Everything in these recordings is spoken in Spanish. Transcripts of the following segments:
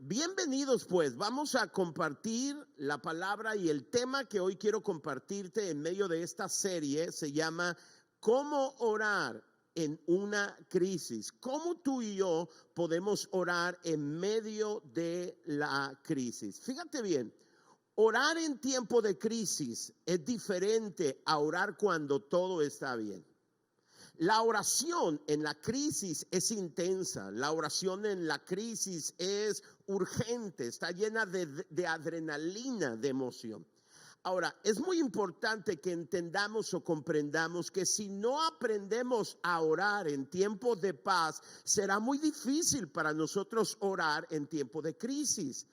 Bienvenidos pues, vamos a compartir la palabra y el tema que hoy quiero compartirte en medio de esta serie se llama ¿Cómo orar en una crisis? ¿Cómo tú y yo podemos orar en medio de la crisis? Fíjate bien, orar en tiempo de crisis es diferente a orar cuando todo está bien. La oración en la crisis es intensa, la oración en la crisis es urgente, está llena de adrenalina, de emoción. Ahora, es muy importante que entendamos o comprendamos que si no aprendemos a orar en tiempo de paz, será muy difícil para nosotros orar en tiempo de crisis.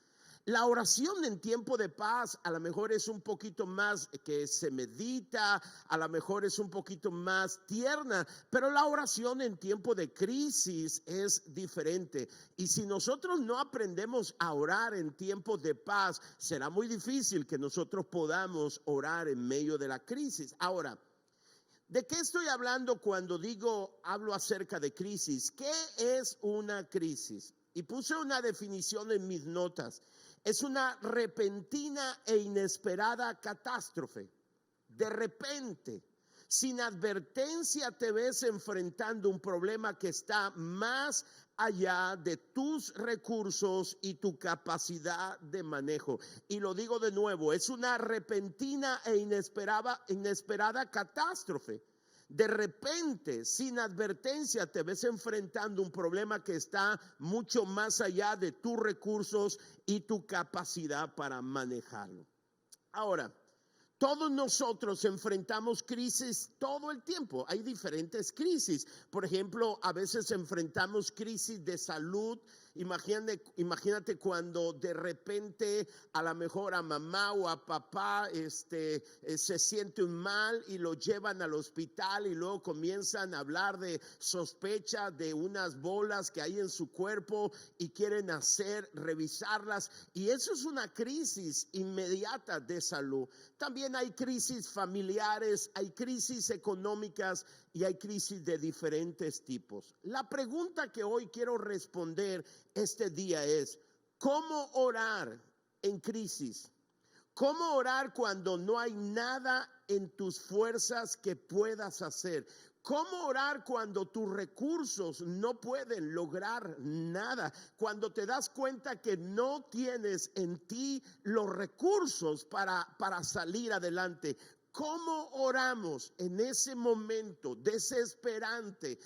La oración en tiempo de paz a lo mejor es un poquito más que se medita, a lo mejor es un poquito más tierna, pero la oración en tiempo de crisis es diferente. Y si nosotros no aprendemos a orar en tiempo de paz, será muy difícil que nosotros podamos orar en medio de la crisis. Ahora, ¿de qué estoy hablando cuando hablo acerca de crisis? ¿Qué es una crisis? Y puse una definición en mis notas. Es una repentina e inesperada catástrofe. De repente, sin advertencia, te ves enfrentando un problema que está más allá de tus recursos y tu capacidad de manejo. Y lo digo de nuevo, es una repentina e inesperada catástrofe. De repente, sin advertencia, te ves enfrentando un problema que está mucho más allá de tus recursos y tu capacidad para manejarlo. Ahora, todos nosotros enfrentamos crisis todo el tiempo. Hay diferentes crisis. Por ejemplo, a veces enfrentamos crisis de salud. Imagínate cuando de repente a lo mejor a mamá o a papá se sienten mal y lo llevan al hospital y luego comienzan a hablar de sospecha de unas bolas que hay en su cuerpo y quieren revisarlas. Y eso es una crisis inmediata de salud. También hay crisis familiares, hay crisis económicas y hay crisis de diferentes tipos. La pregunta que hoy quiero responder este día es: ¿cómo orar en crisis? ¿Cómo orar cuando no hay nada en tus fuerzas que puedas hacer? ¿Cómo orar cuando tus recursos no pueden lograr nada? Cuando te das cuenta que no tienes en ti los recursos para salir adelante. ¿Cómo oramos en ese momento desesperante,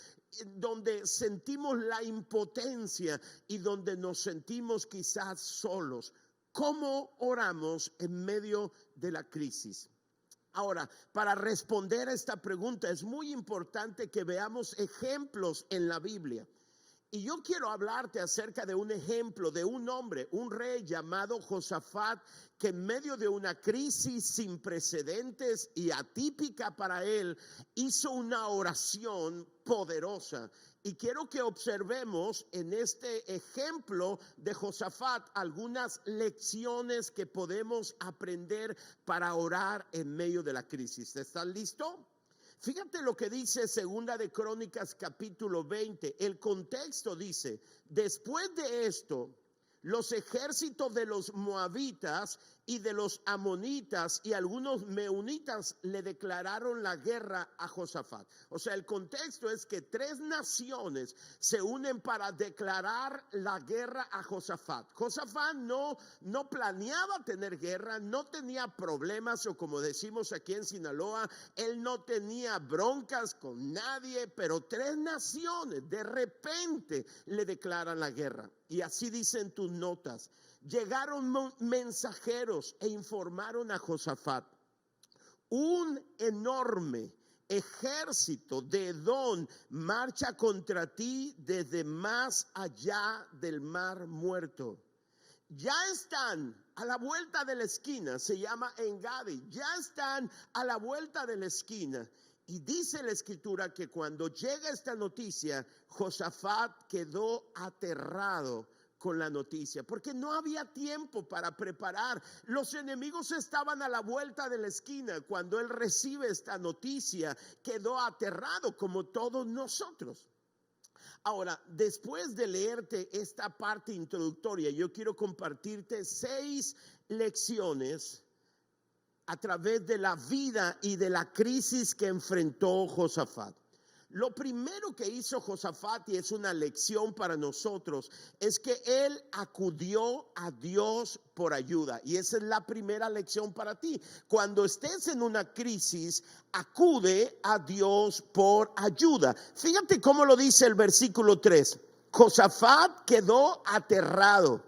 donde sentimos la impotencia y donde nos sentimos quizás solos? ¿Cómo oramos en medio de la crisis? Ahora, para responder a esta pregunta es muy importante que veamos ejemplos en la Biblia. Y yo quiero hablarte acerca de un ejemplo de un hombre, un rey llamado Josafat, que en medio de una crisis sin precedentes y atípica para él, hizo una oración poderosa. Y quiero que observemos en este ejemplo de Josafat algunas lecciones que podemos aprender para orar en medio de la crisis. ¿Estás listo? Fíjate lo que dice Segunda de Crónicas capítulo 20. El contexto dice: después de esto, los ejércitos de los moabitas y de los amonitas y algunos meunitas le declararon la guerra a Josafat. O sea, el contexto es que tres naciones se unen para declarar la guerra a Josafat. Josafat no planeaba tener guerra, no tenía problemas, o como decimos aquí en Sinaloa, él no tenía broncas con nadie, pero tres naciones de repente le declaran la guerra. Y así dicen tus notas: llegaron mensajeros e informaron a Josafat: un enorme ejército de Edom marcha contra ti desde más allá del Mar Muerto. Ya están a la vuelta de la esquina, se llama Engadi, ya están a la vuelta de la esquina. Y dice la escritura que cuando llega esta noticia, Josafat quedó aterrado con la noticia, porque no había tiempo para preparar. Los enemigos estaban a la vuelta de la esquina. Cuando él recibe esta noticia, quedó aterrado como todos nosotros. Ahora, después de leerte esta parte introductoria, yo quiero compartirte 6 lecciones a través de la vida y de la crisis que enfrentó Josafat. Lo primero que hizo Josafat, y es una lección para nosotros, es que él acudió a Dios por ayuda. Y esa es la primera lección para ti. Cuando estés en una crisis, acude a Dios por ayuda. Fíjate cómo lo dice el versículo 3. Josafat quedó aterrado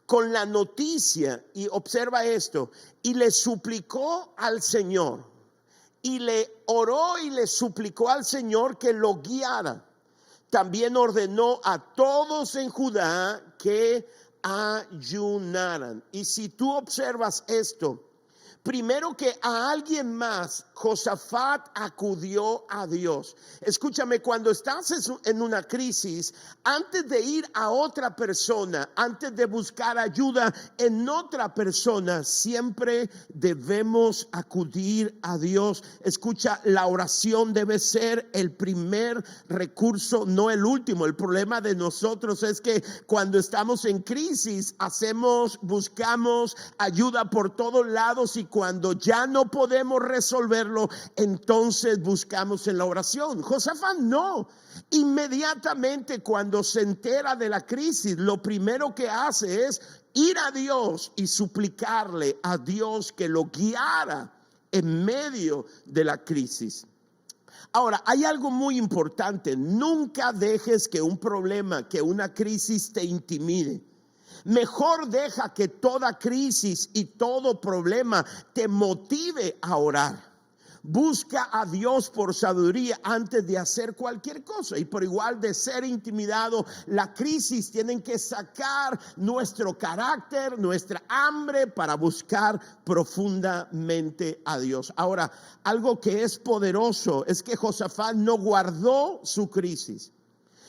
con la noticia, y observa esto, y le suplicó al Señor. Y le oró y le suplicó al Señor que lo guiara. También ordenó a todos en Judá que ayunaran. Y si tú observas esto, primero que a alguien más, Josafat acudió a Dios. Escúchame, cuando estás en una crisis, antes de ir a otra persona, antes de buscar ayuda en otra persona, siempre debemos acudir a Dios. Escucha, la oración debe ser el primer recurso, no el último. El problema de nosotros es que cuando estamos en crisis, buscamos ayuda por todos lados, y cuando ya no podemos resolverlo, entonces buscamos en la oración. Josafat no. Inmediatamente cuando se entera de la crisis, lo primero que hace es ir a Dios y suplicarle a Dios que lo guiara en medio de la crisis. Ahora, hay algo muy importante. Nunca dejes que un problema, que una crisis te intimide. Mejor deja que toda crisis y todo problema te motive a orar. Busca a Dios por sabiduría antes de hacer cualquier cosa. Y por igual de ser intimidado, la crisis tienen que sacar nuestro carácter, nuestra hambre para buscar profundamente a Dios. Ahora, algo que es poderoso es que Josafat no guardó su crisis.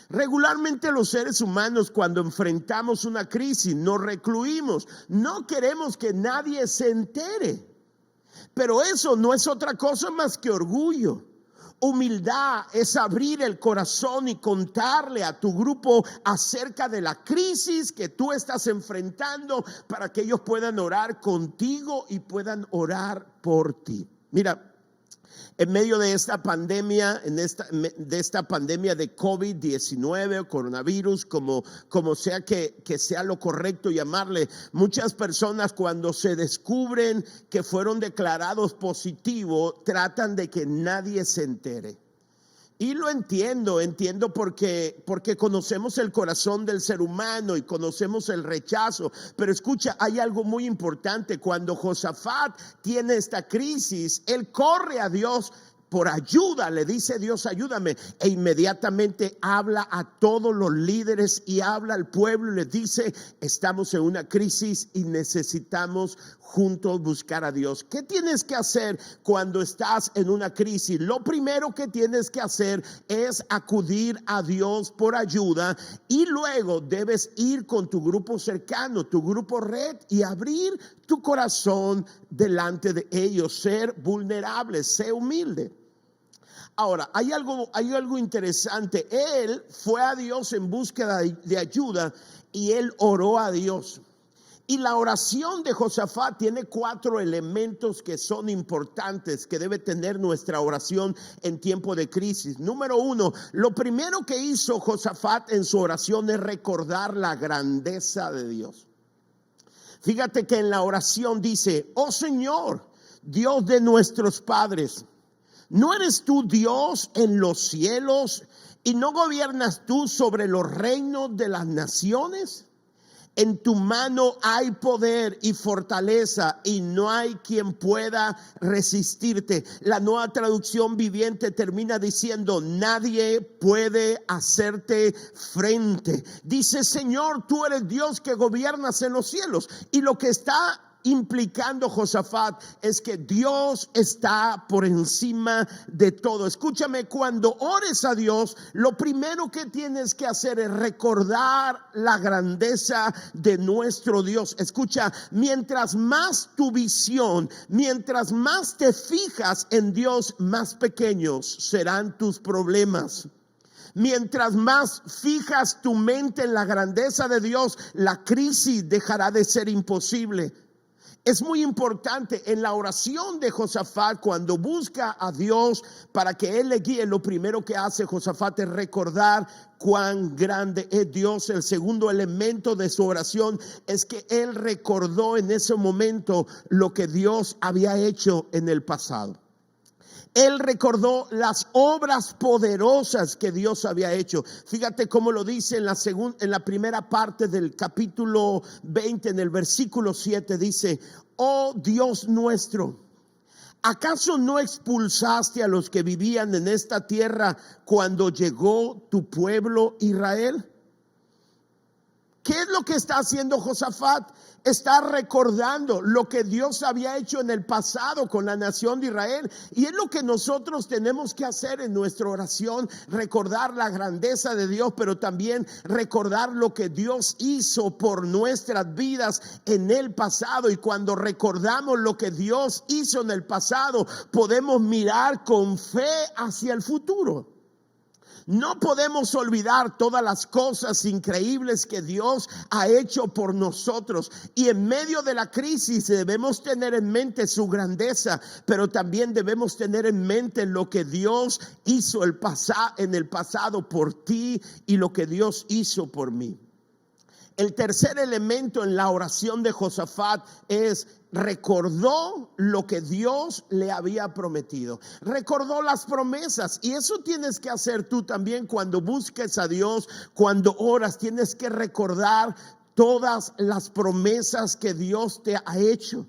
Regularmente los seres humanos, cuando enfrentamos una crisis, nos recluimos. No queremos que nadie se entere. Pero eso no es otra cosa más que orgullo. Humildad es abrir el corazón y contarle a tu grupo acerca de la crisis que tú estás enfrentando, para que ellos puedan orar contigo y puedan orar por ti. Mira, en medio de esta pandemia, de esta pandemia de COVID-19 o coronavirus, como sea que sea lo correcto llamarle, muchas personas, cuando se descubren que fueron declarados positivos, tratan de que nadie se entere. Y lo entiendo porque conocemos el corazón del ser humano y conocemos el rechazo. Pero escucha, hay algo muy importante. Cuando Josafat tiene esta crisis, él corre a Dios por ayuda, le dice: Dios, ayúdame. E inmediatamente habla a todos los líderes y habla al pueblo y les dice: estamos en una crisis y necesitamos juntos buscar a Dios. ¿Qué tienes que hacer cuando estás en una crisis? Lo primero que tienes que hacer es acudir a Dios por ayuda, y luego debes ir con tu grupo cercano, tu grupo red, y abrir tu corazón delante de ellos, ser vulnerable, ser humilde. Ahora, hay algo interesante. Él fue a Dios en búsqueda de ayuda y él oró a Dios. Y la oración de Josafat tiene 4 elementos que son importantes, que debe tener nuestra oración en tiempo de crisis. Número 1, lo primero que hizo Josafat en su oración es recordar la grandeza de Dios. Fíjate que en la oración dice: oh Señor, Dios de nuestros padres, ¿no eres tú Dios en los cielos y no gobiernas tú sobre los reinos de las naciones? En tu mano hay poder y fortaleza y no hay quien pueda resistirte. La Nueva Traducción Viviente termina diciendo: nadie puede hacerte frente. Dice: Señor, tú eres Dios que gobiernas en los cielos. Y lo que está implicando Josafat es que Dios está por encima de todo. Escúchame, cuando ores a Dios, lo primero que tienes que hacer es recordar la grandeza de nuestro Dios. Escucha, mientras más tu visión, mientras más te fijas en Dios, más pequeños serán tus problemas. Mientras más fijas tu mente en la grandeza de Dios, la crisis dejará de ser imposible. Es muy importante en la oración de Josafat, cuando busca a Dios para que Él le guíe, lo primero que hace Josafat es recordar cuán grande es Dios. El segundo elemento de su oración es que él recordó en ese momento lo que Dios había hecho en el pasado. Él recordó las obras poderosas que Dios había hecho. Fíjate cómo lo dice en la primera parte del capítulo 20, en el versículo 7, dice: oh Dios nuestro, ¿acaso no expulsaste a los que vivían en esta tierra cuando llegó tu pueblo Israel? ¿Qué es lo que está haciendo Josafat? Está recordando lo que Dios había hecho en el pasado con la nación de Israel. Y es lo que nosotros tenemos que hacer en nuestra oración: recordar la grandeza de Dios, pero también recordar lo que Dios hizo por nuestras vidas en el pasado. Y cuando recordamos lo que Dios hizo en el pasado, podemos mirar con fe hacia el futuro. No podemos olvidar todas las cosas increíbles que Dios ha hecho por nosotros. Y en medio de la crisis debemos tener en mente su grandeza, pero también debemos tener en mente lo que Dios hizo en el pasado por ti y lo que Dios hizo por mí. El tercer elemento en la oración de Josafat es: recordó lo que Dios le había prometido. Recordó las promesas. Y eso tienes que hacer tú también cuando busques a Dios, cuando oras. Tienes que recordar todas las promesas que Dios te ha hecho.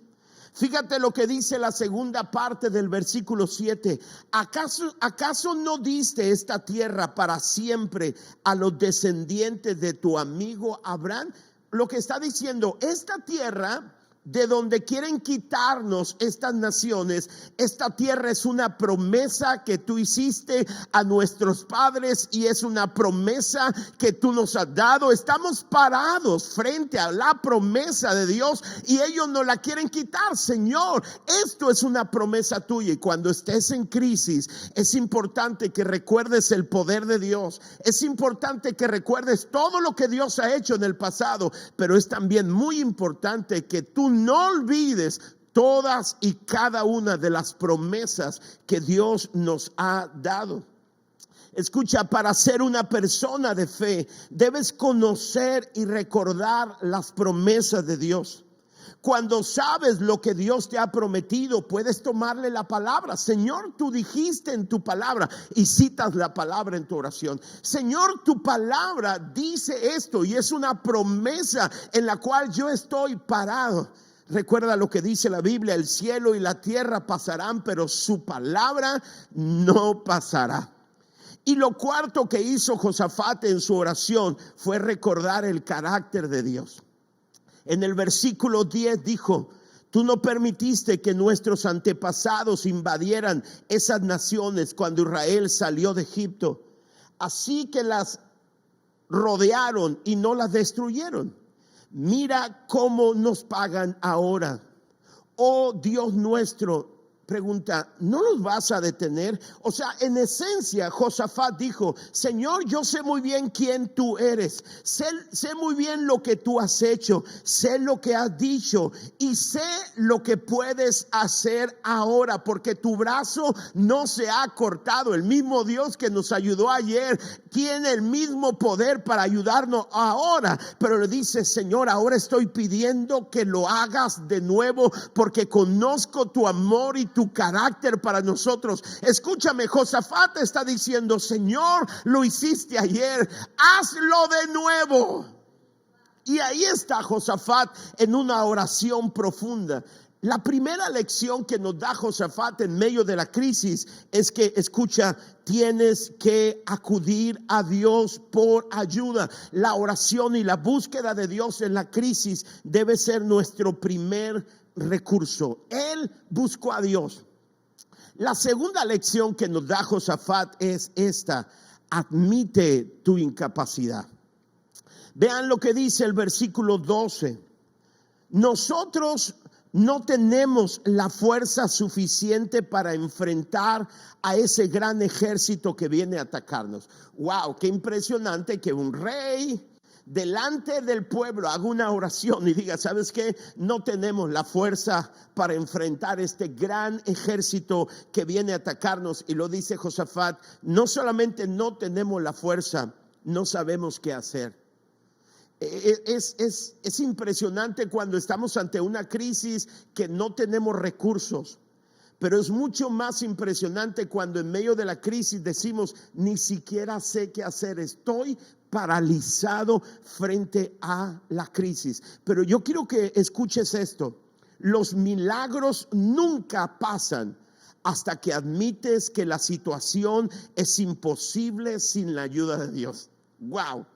Fíjate lo que dice la segunda parte del versículo 7. ¿Acaso no diste esta tierra para siempre a los descendientes de tu amigo Abraham? Lo que está diciendo: esta tierra de donde quieren quitarnos estas naciones, esta tierra es una promesa que tú hiciste a nuestros padres y es una promesa que tú nos has dado. Estamos parados frente a la promesa de Dios y ellos no la quieren quitar. Señor, esto es una promesa tuya. Y cuando estés en crisis, es importante que recuerdes el poder de Dios. Es importante que recuerdes todo lo que Dios ha hecho en el pasado, pero es también muy importante que tú no olvides todas y cada una de las promesas que Dios nos ha dado. Escucha, para ser una persona de fe, debes conocer y recordar las promesas de Dios. Cuando sabes lo que Dios te ha prometido, puedes tomarle la palabra. Señor, tú dijiste en tu palabra, y citas la palabra en tu oración. Señor, tu palabra dice esto y es una promesa en la cual yo estoy parado. Recuerda lo que dice la Biblia: el cielo y la tierra pasarán, pero su palabra no pasará. Y lo cuarto que hizo Josafat en su oración fue recordar el carácter de Dios. En el versículo 10 dijo: tú no permitiste que nuestros antepasados invadieran esas naciones cuando Israel salió de Egipto, así que las rodearon y no las destruyeron. Mira cómo nos pagan ahora. Oh Dios nuestro, pregunta, ¿no los vas a detener? O sea, en esencia, Josafat dijo: Señor, yo sé muy bien quién tú eres, sé muy bien lo que tú has hecho, sé lo que has dicho y sé lo que puedes hacer ahora, porque tu brazo no se ha cortado. El mismo Dios que nos ayudó ayer tiene el mismo poder para ayudarnos ahora, pero le dice: Señor, ahora estoy pidiendo que lo hagas de nuevo, porque conozco tu amor y tu carácter para nosotros. Escúchame, Josafat está diciendo: Señor, lo hiciste ayer, hazlo de nuevo. Y ahí está Josafat en una oración profunda. La primera lección que nos da Josafat en medio de la crisis es que, escucha, tienes que acudir a Dios por ayuda. La oración y la búsqueda de Dios en la crisis debe ser nuestro primer recurso. Él buscó a Dios. La segunda lección que nos da Josafat es esta: admite tu incapacidad. Vean lo que dice el versículo 12. Nosotros no tenemos la fuerza suficiente para enfrentar a ese gran ejército que viene a atacarnos. Wow, qué impresionante que un rey delante del pueblo haga una oración y diga, ¿sabes qué? No tenemos la fuerza para enfrentar este gran ejército que viene a atacarnos. Y lo dice Josafat, no solamente no tenemos la fuerza, no sabemos qué hacer. Es impresionante cuando estamos ante una crisis que no tenemos recursos, pero es mucho más impresionante cuando en medio de la crisis decimos, ni siquiera sé qué hacer, estoy paralizado frente a la crisis. Pero yo quiero que escuches esto, los milagros nunca pasan hasta que admites que la situación es imposible sin la ayuda de Dios. Wow.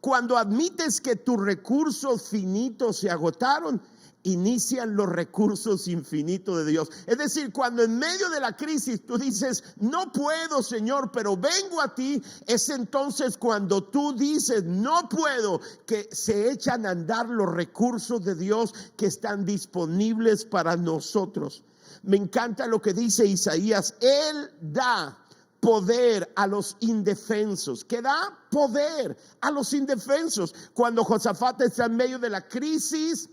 Cuando admites que tus recursos finitos se agotaron, inician los recursos infinitos de Dios. Es decir, cuando en medio de la crisis tú dices, no puedo, Señor, pero vengo a ti, es entonces cuando tú dices, no puedo, que se echan a andar los recursos de Dios que están disponibles para nosotros. Me encanta lo que dice Isaías, Él da poder a los indefensos, que da poder a los indefensos. Cuando Josafat está en medio de la crisis,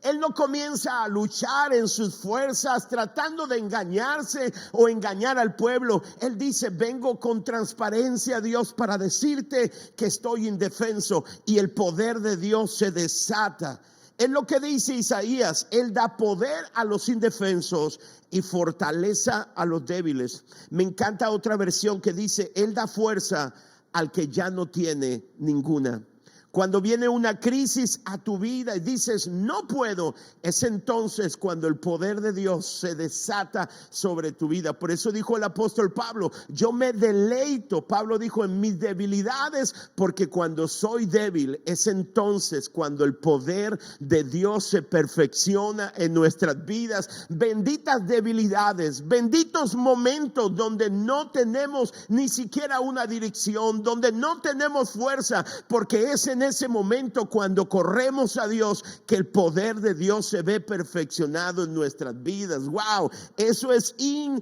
él no comienza a luchar en sus fuerzas tratando de engañarse o engañar al pueblo. Él dice, vengo con transparencia, Dios, para decirte que estoy indefenso, y el poder de Dios se desata. Es lo que dice Isaías, Él da poder a los indefensos y fortaleza a los débiles. Me encanta otra versión que dice, Él da fuerza al que ya no tiene ninguna. Cuando viene una crisis a tu vida y dices, no puedo, es entonces cuando el poder de Dios se desata sobre tu vida. Por eso dijo el apóstol Pablo, yo me deleito, Pablo dijo, en mis debilidades, porque cuando soy débil, es entonces cuando el poder de Dios se perfecciona en nuestras vidas. Benditas debilidades, benditos momentos donde no tenemos ni siquiera una dirección, donde no tenemos fuerza, porque es en ese momento cuando corremos a Dios que el poder de Dios se ve perfeccionado en nuestras vidas. Wow, eso es increíble.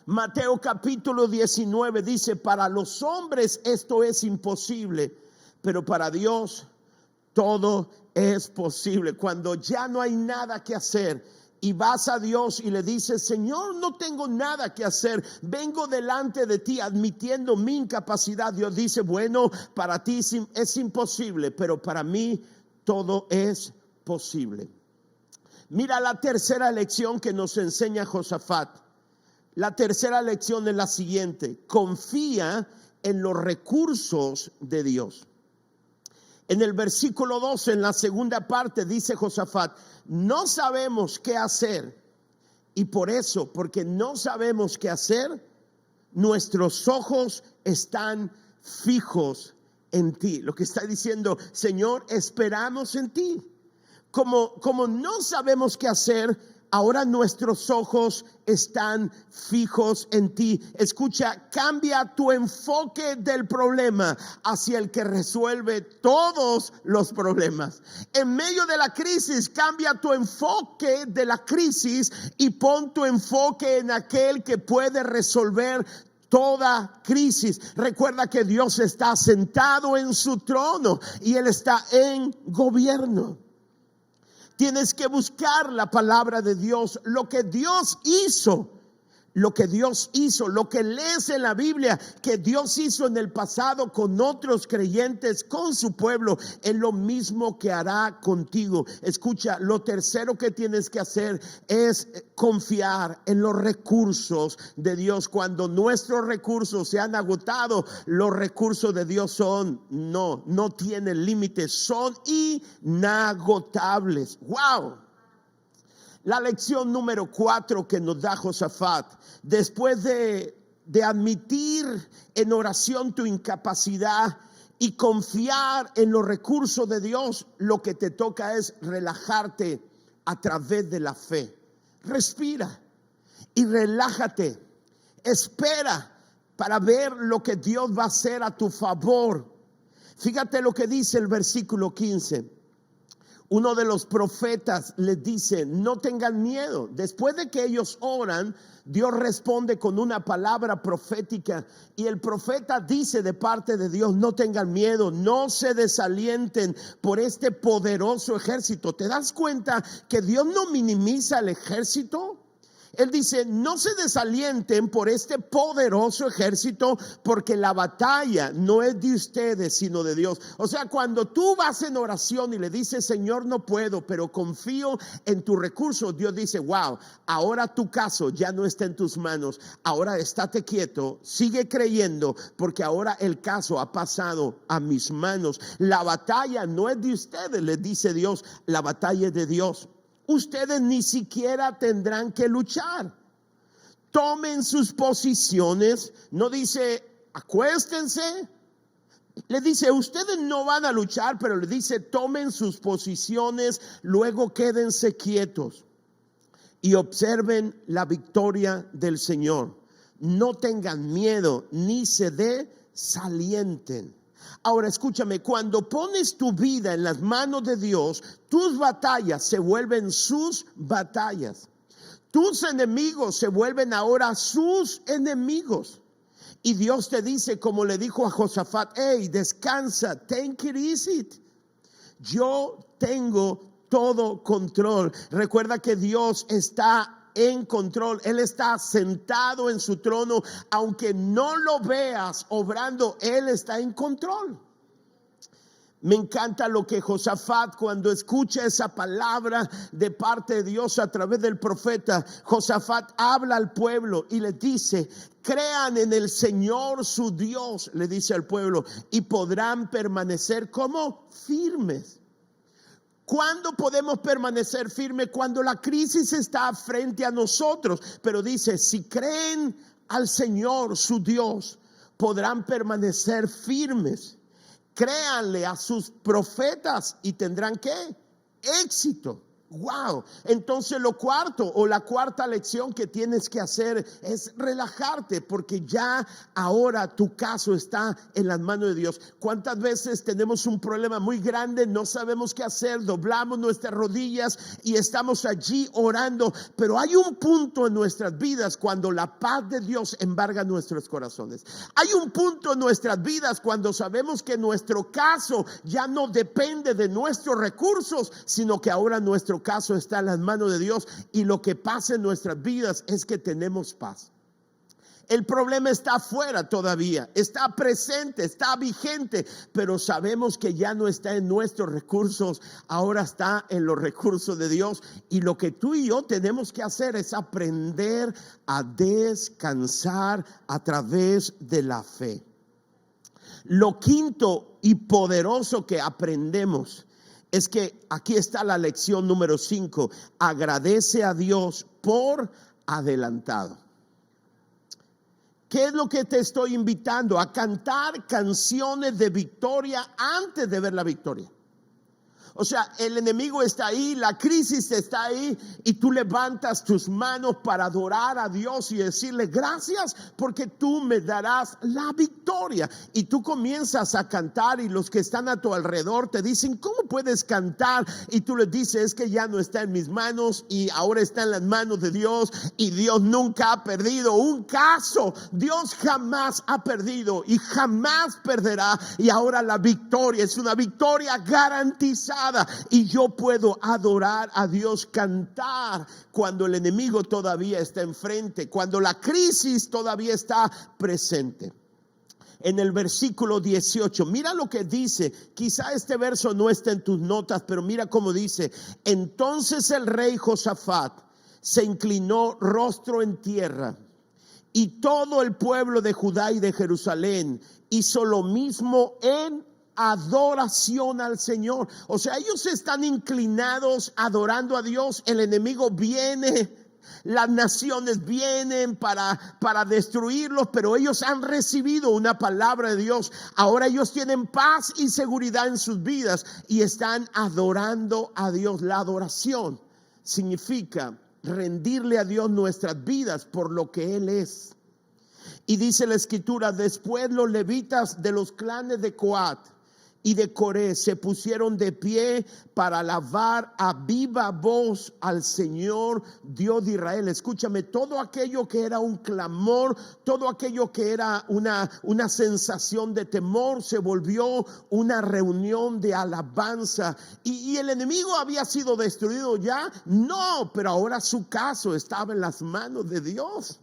Mateo capítulo 19 dice, para los hombres esto es imposible, pero para Dios todo es posible. Cuando ya no hay nada que hacer y vas a Dios y le dices, Señor, no tengo nada que hacer, vengo delante de ti admitiendo mi incapacidad. Dios dice, bueno, para ti es imposible, pero para mí todo es posible. Mira la tercera lección que nos enseña Josafat. La tercera lección es la siguiente: confía en los recursos de Dios. En el versículo 12, en la segunda parte, dice Josafat, no sabemos qué hacer, y por eso, porque no sabemos qué hacer, nuestros ojos están fijos en ti. Lo que está diciendo, Señor, esperamos en ti. Como no sabemos qué hacer, ahora nuestros ojos están fijos en ti. Escucha, cambia tu enfoque del problema hacia el que resuelve todos los problemas. En medio de la crisis, cambia tu enfoque de la crisis y pon tu enfoque en aquel que puede resolver toda crisis. Recuerda que Dios está sentado en su trono y Él está en gobierno. Tienes que buscar la palabra de Dios, lo que Dios hizo, lo que lees en la Biblia, que Dios hizo en el pasado con otros creyentes, con su pueblo, es lo mismo que hará contigo. Escucha, lo tercero que tienes que hacer es confiar en los recursos de Dios. Cuando nuestros recursos se han agotado, los recursos de Dios no tienen límites, son inagotables. ¡Wow! La lección número 4 que nos da Josafat, después de admitir en oración tu incapacidad y confiar en los recursos de Dios, lo que te toca es relajarte a través de la fe. Respira y relájate. Espera para ver lo que Dios va a hacer a tu favor. Fíjate lo que dice el versículo 15. Uno de los profetas les dice, no tengan miedo. Después de que ellos oran, Dios responde con una palabra profética y el profeta dice de parte de Dios, no tengan miedo, no se desalienten por este poderoso ejército. ¿Te das cuenta que Dios no minimiza el ejército? Él dice, no se desalienten por este poderoso ejército, porque la batalla no es de ustedes, sino de Dios. O sea, cuando tú vas en oración y le dices, Señor, no puedo, pero confío en tus recursos, Dios dice, wow, ahora tu caso ya no está en tus manos. Ahora estate quieto, sigue creyendo, porque ahora el caso ha pasado a mis manos. La batalla no es de ustedes, les dice Dios, la batalla es de Dios. Ustedes ni siquiera tendrán que luchar. Tomen sus posiciones. No dice acuéstense. Le dice ustedes no van a luchar, pero le dice tomen sus posiciones, luego quédense quietos y observen la victoria del Señor. No tengan miedo ni se desalienten. Ahora escúchame, cuando pones tu vida en las manos de Dios, tus batallas se vuelven sus batallas. Tus enemigos se vuelven ahora sus enemigos. Y Dios te dice, como le dijo a Josafat, hey, descansa, take it easy. Yo tengo todo control. Recuerda que Dios está en control, Él está sentado en su trono, aunque no lo veas obrando, Él está en control. Me encanta lo que Josafat, cuando escucha esa palabra de parte de Dios a través del profeta, Josafat habla al pueblo y le dice, crean en el Señor su Dios, le dice al pueblo, y podrán permanecer como firmes. ¿Cuándo podemos permanecer firmes? Cuando la crisis está frente a nosotros. Pero dice, si creen al Señor, su Dios, podrán permanecer firmes. Créanle a sus profetas y tendrán ¿qué? Éxito. Wow. Entonces lo cuarto o la cuarta lección que tienes que hacer es relajarte, porque ya ahora tu caso está en las manos de Dios. ¿Cuántas veces tenemos un problema muy grande, no sabemos qué hacer, doblamos nuestras rodillas y estamos allí orando, pero hay un punto en nuestras vidas cuando la paz de Dios embarga nuestros corazones? Hay un punto en nuestras vidas cuando sabemos que nuestro caso ya no depende de nuestros recursos, sino que ahora nuestro caso está en las manos de Dios, y lo que pasa en nuestras vidas es que tenemos paz. El problema está afuera todavía, está presente, está vigente, pero sabemos que ya no está en nuestros recursos, ahora está en los recursos de Dios. Y lo que tú y yo tenemos que hacer es aprender a descansar a través de la fe. Lo quinto y poderoso que aprendemos es que aquí está la lección número 5. Agradece a Dios por adelantado. ¿Qué es lo que te estoy invitando? A cantar canciones de victoria antes de ver la victoria. O sea, el enemigo está ahí, la crisis está ahí, y tú levantas tus manos para adorar a Dios y decirle gracias porque tú me darás la victoria. Y tú comienzas a cantar y los que están a tu alrededor te dicen, ¿cómo puedes cantar? Y tú les dices, es que ya no está en mis manos y ahora está en las manos de Dios, y Dios nunca ha perdido un caso. Dios jamás ha perdido y jamás perderá, y ahora la victoria es una victoria garantizada. Y yo puedo adorar a Dios, cantar cuando el enemigo todavía está enfrente, cuando la crisis todavía está presente. En el versículo 18, mira lo que dice. Quizá este verso no está en tus notas, pero mira cómo dice: entonces el rey Josafat se inclinó rostro en tierra, y todo el pueblo de Judá y de Jerusalén hizo lo mismo en adoración al Señor. O sea, ellos están inclinados adorando a Dios. El enemigo viene, las naciones vienen para destruirlos, pero ellos han recibido una palabra de Dios. Ahora ellos tienen paz y seguridad en sus vidas y están adorando a Dios. La adoración significa rendirle a Dios nuestras vidas por lo que Él es. Y dice la escritura: después los levitas de los clanes de Coat y de Coré se pusieron de pie para alabar a viva voz al Señor Dios de Israel. Escúchame, todo aquello que era un clamor, todo aquello que era una sensación de temor, se volvió una reunión de alabanza. Y el enemigo había sido destruido ya, no, pero ahora su caso estaba en las manos de Dios.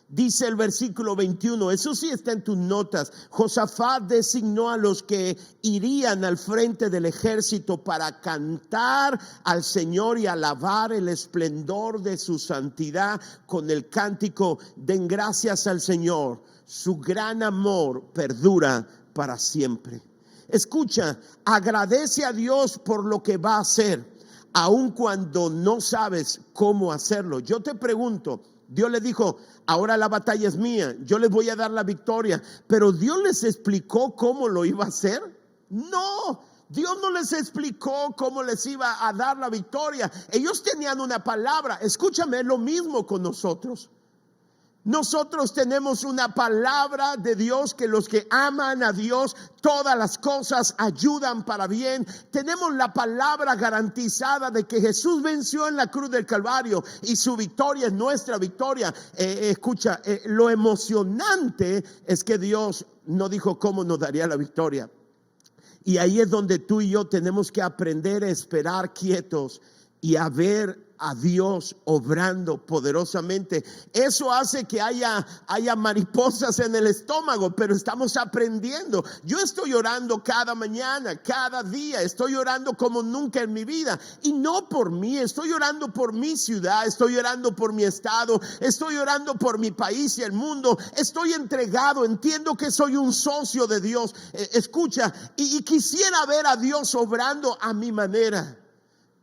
Dice el versículo 21, eso sí está en tus notas. Josafat designó a los que irían al frente del ejército para cantar al Señor y alabar el esplendor de su santidad con el cántico: den gracias al Señor, su gran amor perdura para siempre. Escucha, agradece a Dios por lo que va a hacer, aun cuando no sabes cómo hacerlo. Yo te pregunto, Dios le dijo: ahora la batalla es mía, yo les voy a dar la victoria. Pero Dios les explicó cómo lo iba a hacer. No, Dios no les explicó cómo les iba a dar la victoria. Ellos tenían una palabra. Escúchame, es lo mismo con nosotros. Nosotros tenemos una palabra de Dios, que los que aman a Dios, todas las cosas ayudan para bien. Tenemos la palabra garantizada de que Jesús venció en la cruz del Calvario y su victoria es nuestra victoria. Escucha, lo emocionante es que Dios no dijo cómo nos daría la victoria. Y ahí es donde tú y yo tenemos que aprender a esperar quietos y a ver a Dios obrando poderosamente. Eso hace que haya mariposas en el estómago, pero estamos aprendiendo. Yo estoy orando cada mañana, cada día. Estoy orando como nunca en mi vida, y no por mí. Estoy orando por mi ciudad, estoy orando por mi estado, estoy orando por mi país y el mundo. Estoy entregado, entiendo que soy un socio de Dios. Escucha, y quisiera ver a Dios obrando a mi manera,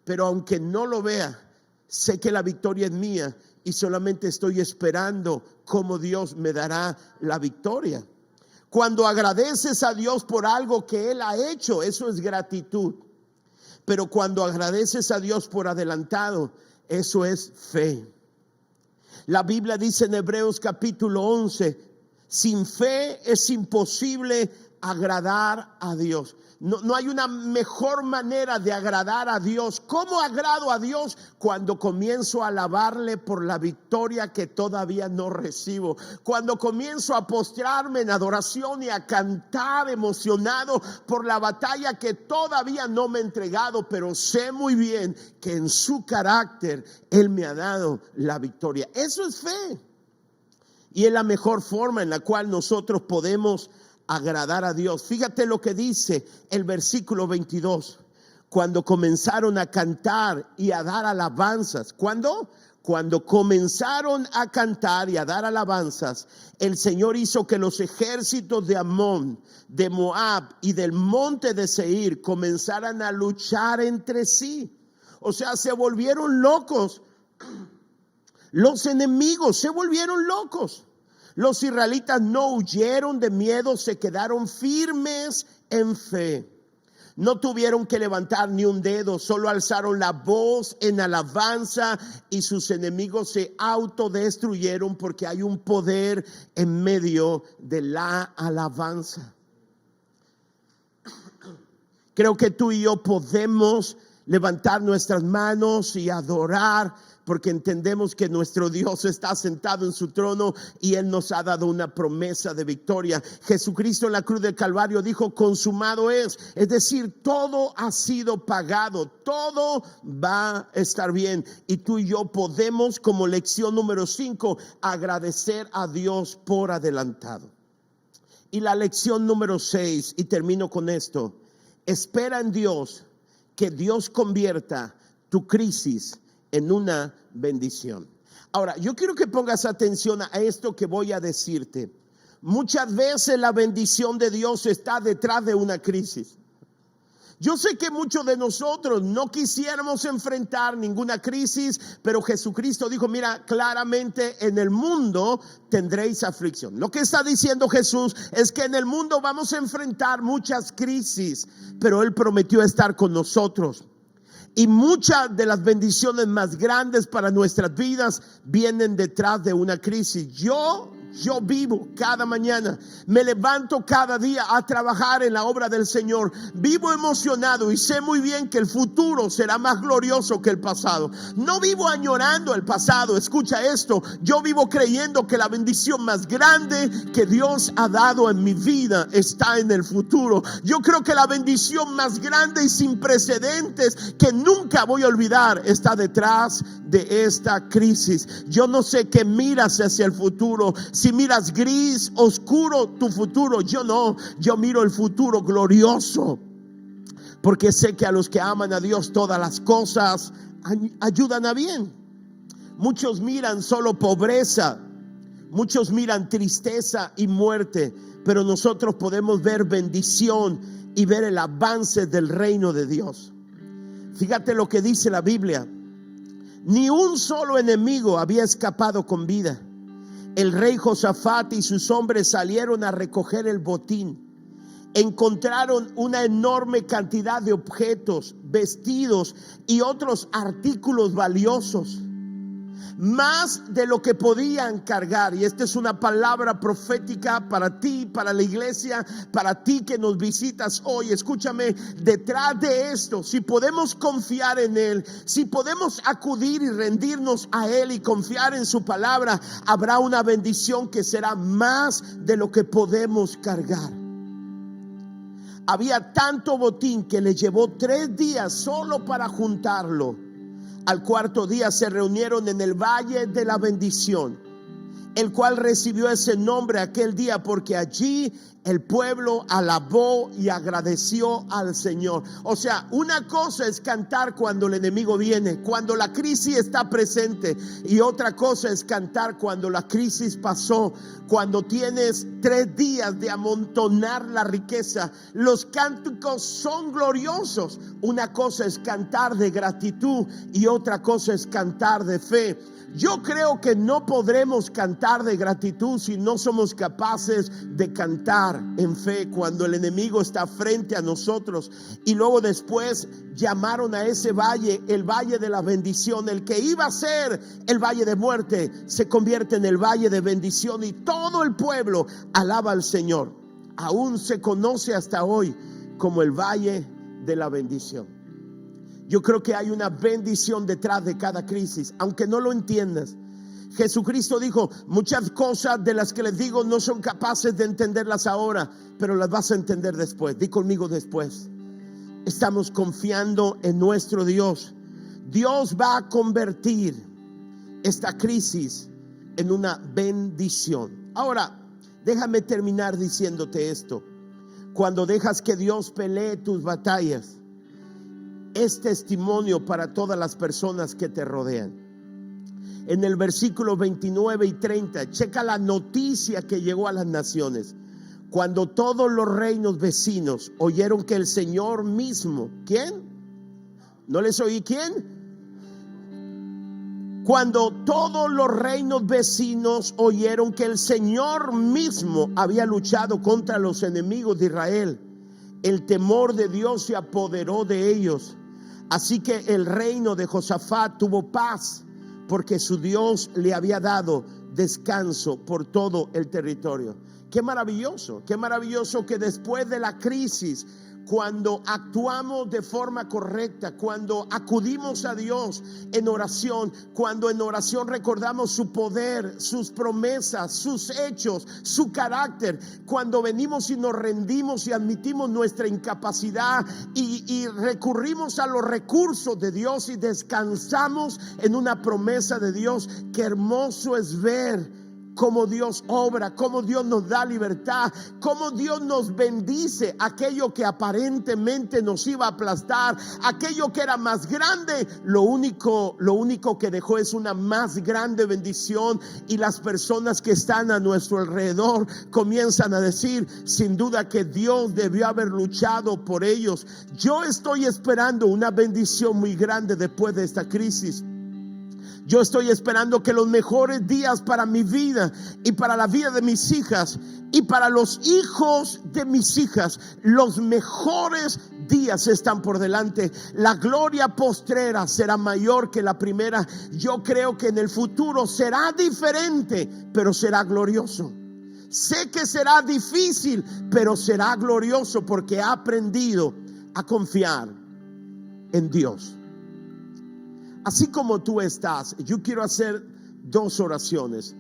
pero aunque no lo vea, sé que la victoria es mía y solamente estoy esperando cómo Dios me dará la victoria. Cuando agradeces a Dios por algo que Él ha hecho, eso es gratitud. Pero cuando agradeces a Dios por adelantado, eso es fe. La Biblia dice en Hebreos capítulo 11, sin fe es imposible agradar a Dios. No hay una mejor manera de agradar a Dios. ¿Cómo agrado a Dios? Cuando comienzo a alabarle por la victoria que todavía no recibo. Cuando comienzo a postrarme en adoración y a cantar emocionado por la batalla que todavía no me he entregado, pero sé muy bien que en su carácter Él me ha dado la victoria. Eso es fe. Y es la mejor forma en la cual nosotros podemos agradar a Dios. Fíjate lo que dice el versículo 22. Cuando comenzaron a cantar y a dar alabanzas. ¿Cuándo? Cuando comenzaron a cantar y a dar alabanzas, el Señor hizo que los ejércitos de Amón, de Moab y del monte de Seir comenzaran a luchar entre sí. O sea, se volvieron locos. Los enemigos se volvieron locos. Los israelitas no huyeron de miedo, se quedaron firmes en fe. No tuvieron que levantar ni un dedo, solo alzaron la voz en alabanza y sus enemigos se autodestruyeron, porque hay un poder en medio de la alabanza. Creo que tú y yo podemos levantar nuestras manos y adorar, porque entendemos que nuestro Dios está sentado en su trono y Él nos ha dado una promesa de victoria. Jesucristo en la cruz del Calvario dijo: consumado es decir, todo ha sido pagado, todo va a estar bien. Y tú y yo podemos, como lección número 5, agradecer a Dios por adelantado. Y la lección número 6, y termino con esto: espera en Dios que Dios convierta tu crisis en una bendición. Ahora, yo quiero que pongas atención a esto que voy a decirte. Muchas veces la bendición de Dios está detrás de una crisis. Yo sé que muchos de nosotros no quisiéramos enfrentar ninguna crisis, pero Jesucristo dijo: mira, claramente en el mundo tendréis aflicción. Lo que está diciendo Jesús es que en el mundo vamos a enfrentar muchas crisis, pero Él prometió estar con nosotros. Y muchas de las bendiciones más grandes para nuestras vidas vienen detrás de una crisis. Yo Yo vivo cada mañana, me levanto cada día a trabajar en la obra del Señor. Vivo emocionado y sé muy bien que el futuro será más glorioso que el pasado. No vivo añorando el pasado. Escucha esto, yo vivo creyendo que la bendición más grande que Dios ha dado en mi vida está en el futuro. Yo creo que la bendición más grande y sin precedentes que nunca voy a olvidar está detrás de esta crisis. Yo no sé qué miras hacia el futuro. Si miras gris, oscuro tu futuro, yo no. Yo miro el futuro glorioso, porque sé que a los que aman a Dios todas las cosas ayudan a bien. Muchos miran solo pobreza, muchos miran tristeza y muerte, pero nosotros podemos ver bendición y ver el avance del reino de Dios. Fíjate lo que dice la Biblia: ni un solo enemigo había escapado con vida. El rey Josafat y sus hombres salieron a recoger el botín. Encontraron una enorme cantidad de objetos, vestidos y otros artículos valiosos, más de lo que podían cargar. Y esta es una palabra profética para ti, para la iglesia, para ti que nos visitas hoy. Escúchame, detrás de esto, si podemos confiar en Él, si podemos acudir y rendirnos a Él y confiar en su palabra, habrá una bendición que será más de lo que podemos cargar. Había tanto botín que le llevó 3 días solo para juntarlo. Al cuarto día se reunieron en el Valle de la Bendición, el cual recibió ese nombre aquel día porque allí el pueblo alabó y agradeció al Señor. O sea, una cosa es cantar cuando el enemigo viene, cuando la crisis está presente, y otra cosa es cantar cuando la crisis pasó, cuando tienes 3 días de amontonar la riqueza. Los cánticos son gloriosos. Una cosa es cantar de gratitud y otra cosa es cantar de fe. Yo creo que no podremos cantar de gratitud si no somos capaces de cantar en fe cuando el enemigo está frente a nosotros. Y luego después llamaron a ese valle el Valle de la Bendición. El que iba a ser el valle de muerte se convierte en el Valle de Bendición, y todo el pueblo alaba al Señor. Aún se conoce hasta hoy como el Valle de la Bendición. Yo creo que hay una bendición detrás de cada crisis, aunque no lo entiendas. Jesucristo dijo: muchas cosas de las que les digo no son capaces de entenderlas ahora, pero las vas a entender después. Di conmigo: después. Estamos confiando en nuestro Dios. Dios va a convertir esta crisis en una bendición. Ahora, déjame terminar diciéndote esto. Cuando dejas que Dios pelee tus batallas, es testimonio para todas las personas que te rodean. En el versículo 29 y 30, checa la noticia que llegó a las naciones. Cuando todos los reinos vecinos oyeron que el Señor mismo, ¿quién? ¿No les oí quién? Cuando todos los reinos vecinos oyeron que el Señor mismo había luchado contra los enemigos de Israel, el temor de Dios se apoderó de ellos. Así que el reino de Josafat tuvo paz, porque su Dios le había dado descanso por todo el territorio. Qué maravilloso que después de la crisis, cuando actuamos de forma correcta, cuando acudimos a Dios en oración, cuando en oración recordamos su poder, sus promesas, sus hechos, su carácter, cuando venimos y nos rendimos y admitimos nuestra incapacidad y recurrimos a los recursos de Dios y descansamos en una promesa de Dios, qué hermoso es ver cómo Dios obra, cómo Dios nos da libertad, cómo Dios nos bendice. Aquello que aparentemente nos iba a aplastar, aquello que era más grande, lo único que dejó es una más grande bendición, y las personas que están a nuestro alrededor comienzan a decir: sin duda que Dios debió haber luchado por ellos. Yo estoy esperando una bendición muy grande después de esta crisis. Yo estoy esperando que los mejores días para mi vida y para la vida de mis hijas y para los hijos de mis hijas, los mejores días están por delante. La gloria postrera será mayor que la primera. Yo creo que en el futuro será diferente, pero será glorioso. Sé que será difícil, pero será glorioso porque he aprendido a confiar en Dios. Así como tú estás, yo quiero hacer 2 oraciones.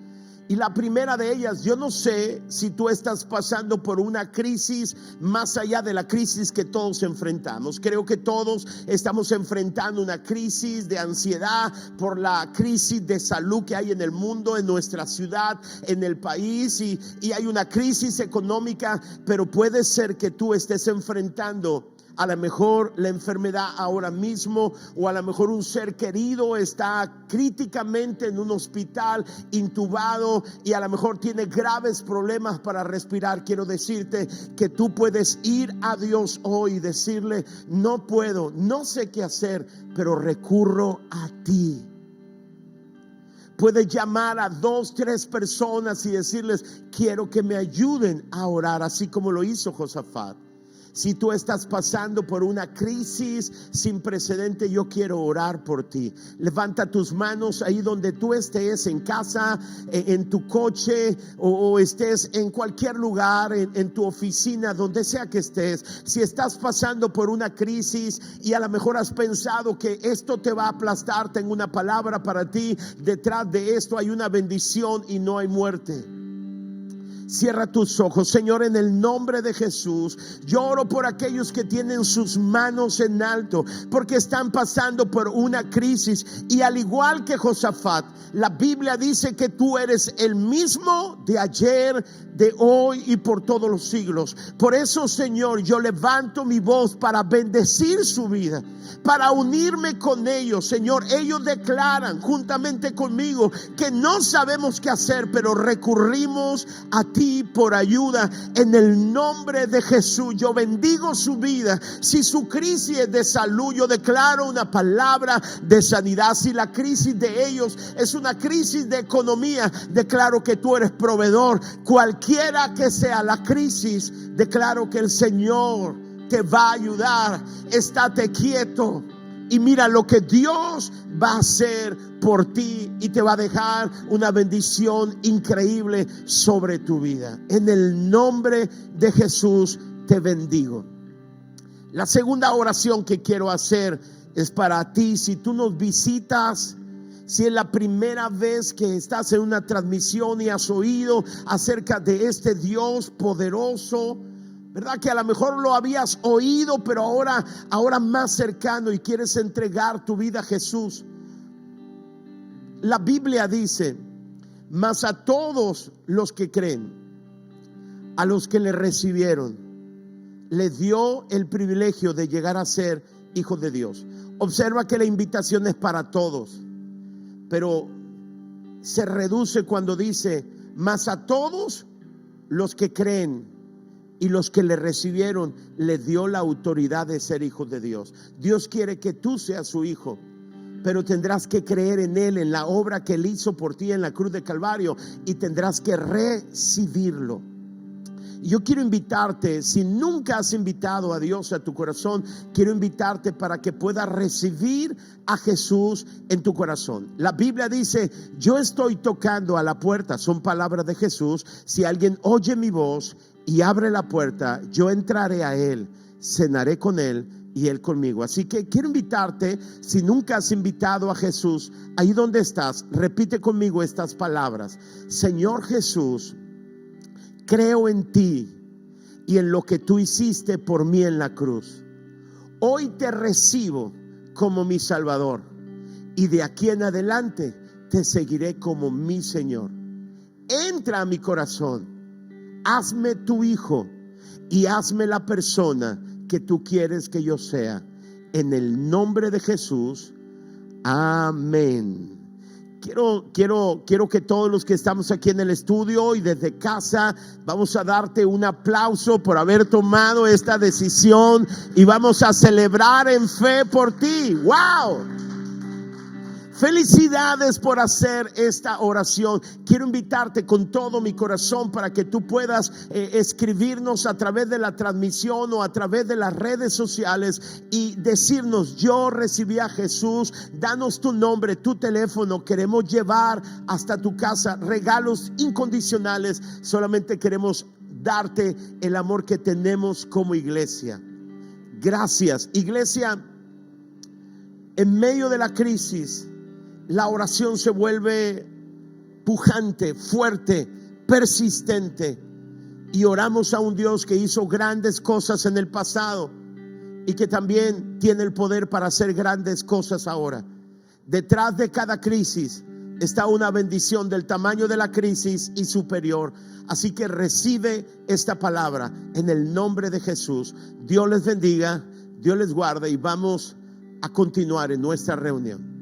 Y la primera de ellas, yo no sé si tú estás pasando por una crisis más allá de la crisis que todos enfrentamos. Creo que todos estamos enfrentando una crisis de ansiedad por la crisis de salud que hay en el mundo, en nuestra ciudad, en el país, y hay una crisis económica, pero puede ser que tú estés enfrentando a lo mejor la enfermedad ahora mismo, o a lo mejor un ser querido está críticamente en un hospital intubado y a lo mejor tiene graves problemas para respirar. Quiero decirte que tú puedes ir a Dios hoy y decirle: no puedo, no sé qué hacer, pero recurro a ti. Puedes llamar a 2, 3 personas y decirles: quiero que me ayuden a orar, así como lo hizo Josafat. Si tú estás pasando por una crisis sin precedente, yo quiero orar por ti. Levanta tus manos ahí donde tú estés, en casa, en tu coche, o estés en cualquier lugar, en tu oficina, donde sea que estés. Si estás pasando por una crisis y a lo mejor has pensado que esto te va a aplastar, tengo una palabra para ti. Detrás de esto hay una bendición y no hay muerte. Cierra tus ojos. Señor, en el nombre de Jesús, yo oro por aquellos que tienen sus manos en alto, porque están pasando por una crisis. Y al igual que Josafat, la Biblia dice que tú eres el mismo de ayer, de hoy y por todos los siglos. Por eso, Señor, yo levanto mi voz para bendecir su vida, para unirme con ellos. Señor, ellos declaran juntamente conmigo que no sabemos qué hacer, pero recurrimos a ti por ayuda. En el nombre de Jesús, yo bendigo su vida. Si su crisis es de salud, yo declaro una palabra de sanidad. Si la crisis de ellos es una crisis de economía, declaro que tú eres proveedor. Cualquiera que sea la crisis, declaro que el Señor te va a ayudar. Estate quieto y mira lo que Dios va a hacer por ti, y te va a dejar una bendición increíble sobre tu vida. En el nombre de Jesús te bendigo. La segunda oración que quiero hacer es para ti. Si tú nos visitas, si es la primera vez que estás en una transmisión y has oído acerca de este Dios poderoso, ¿verdad? Que a lo mejor lo habías oído, pero ahora más cercano, y quieres entregar tu vida a Jesús. La Biblia dice: mas a todos los que creen, a los que le recibieron, le dio el privilegio de llegar a ser hijos de Dios. Observa que la invitación es para todos, pero se reduce cuando dice: mas a todos los que creen y los que le recibieron, le dio la autoridad de ser hijos de Dios. Dios quiere que tú seas su hijo, pero tendrás que creer en Él, en la obra que Él hizo por ti en la cruz de Calvario, y tendrás que recibirlo. Y yo quiero invitarte, si nunca has invitado a Dios a tu corazón, quiero invitarte para que puedas recibir a Jesús en tu corazón. La Biblia dice: yo estoy tocando a la puerta. Son palabras de Jesús. Si alguien oye mi voz y abre la puerta, yo entraré a él, cenaré con él y él conmigo. Así que quiero invitarte, si nunca has invitado a Jesús, ahí donde estás, repite conmigo estas palabras: Señor Jesús, creo en ti y en lo que tú hiciste por mí en la cruz. Hoy te recibo como mi Salvador, y de aquí en adelante te seguiré como mi Señor. Entra a mi corazón, hazme tu hijo y hazme la persona que tú quieres que yo sea. En el nombre de Jesús, amén. Quiero que todos los que estamos aquí en el estudio y desde casa, vamos a darte un aplauso por haber tomado esta decisión, y vamos a celebrar en fe por ti. ¡Wow! Felicidades por hacer esta oración. Quiero invitarte con todo mi corazón para que tú puedas escribirnos a través de la transmisión o a través de las redes sociales y decirnos: yo recibí a Jesús. Danos tu nombre, tu teléfono. Queremos llevar hasta tu casa regalos incondicionales. Solamente queremos darte el amor que tenemos como iglesia. Gracias, iglesia. En medio de la crisis, la oración se vuelve pujante, fuerte, persistente, y oramos a un Dios que hizo grandes cosas en el pasado y que también tiene el poder para hacer grandes cosas ahora. Detrás de cada crisis está una bendición del tamaño de la crisis y superior. Así que recibe esta palabra en el nombre de Jesús. Dios les bendiga, Dios les guarde, y vamos a continuar en nuestra reunión.